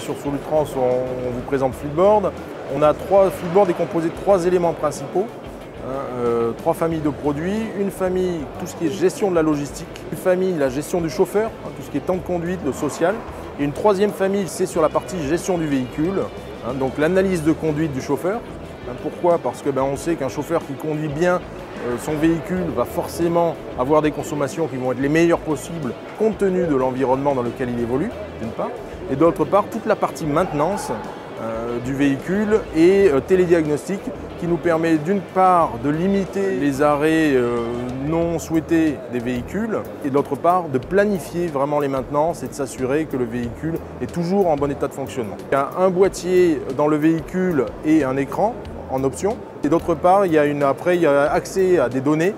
sur Solutrans, on vous présente Fleetboard. On a Fleetboard est composé de 3 éléments principaux. 3 familles de produits, une famille, tout ce qui est gestion de la logistique, une famille, la gestion du chauffeur, tout ce qui est temps de conduite, le social, et une 3e famille, c'est sur la partie gestion du véhicule, donc l'analyse de conduite du chauffeur. Pourquoi? Parce que on sait qu'un chauffeur qui conduit bien son véhicule va forcément avoir des consommations qui vont être les meilleures possibles compte tenu de l'environnement dans lequel il évolue, d'une part, et d'autre part, toute la partie maintenance du véhicule et télédiagnostic qui nous permet d'une part de limiter les arrêts non souhaités des véhicules et d'autre part de planifier vraiment les maintenances et de s'assurer que le véhicule est toujours en bon état de fonctionnement. Il y a un boîtier dans le véhicule et un écran en option et d'autre part il y a accès à des données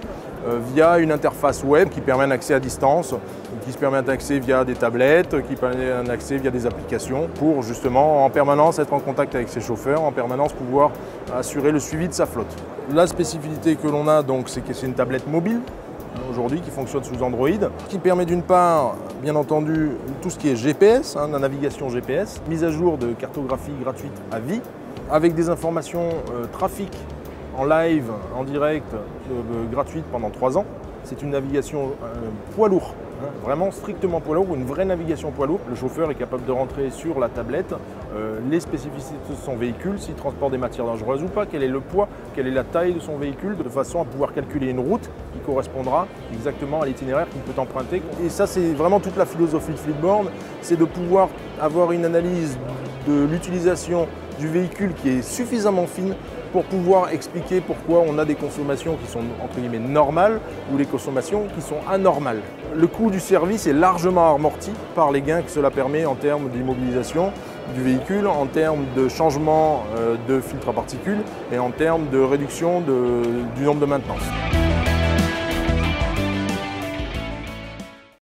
via une interface web qui permet un accès à distance, qui se permet un accès via des tablettes, qui permet un accès via des applications pour justement en permanence être en contact avec ses chauffeurs, en permanence pouvoir assurer le suivi de sa flotte. La spécificité que l'on a donc c'est que c'est une tablette mobile aujourd'hui qui fonctionne sous Android, qui permet d'une part bien entendu tout ce qui est GPS, la navigation GPS, mise à jour de cartographie gratuite à vie, avec des informations trafic en live, en direct, gratuite pendant 3 ans. C'est une navigation poids lourd, vraiment strictement poids lourd, une vraie navigation poids lourd. Le chauffeur est capable de rentrer sur la tablette les spécificités de son véhicule, s'il transporte des matières dangereuses ou pas, quel est le poids, quelle est la taille de son véhicule, de façon à pouvoir calculer une route qui correspondra exactement à l'itinéraire qu'il peut emprunter. Et ça, c'est vraiment toute la philosophie de Fleetboard, c'est de pouvoir avoir une analyse de l'utilisation du véhicule qui est suffisamment fine pour pouvoir expliquer pourquoi on a des consommations qui sont entre guillemets normales ou des consommations qui sont anormales. Le coût du service est largement amorti par les gains que cela permet en termes d'immobilisation du véhicule, en termes de changement de filtre à particules et en termes de réduction du nombre de maintenance.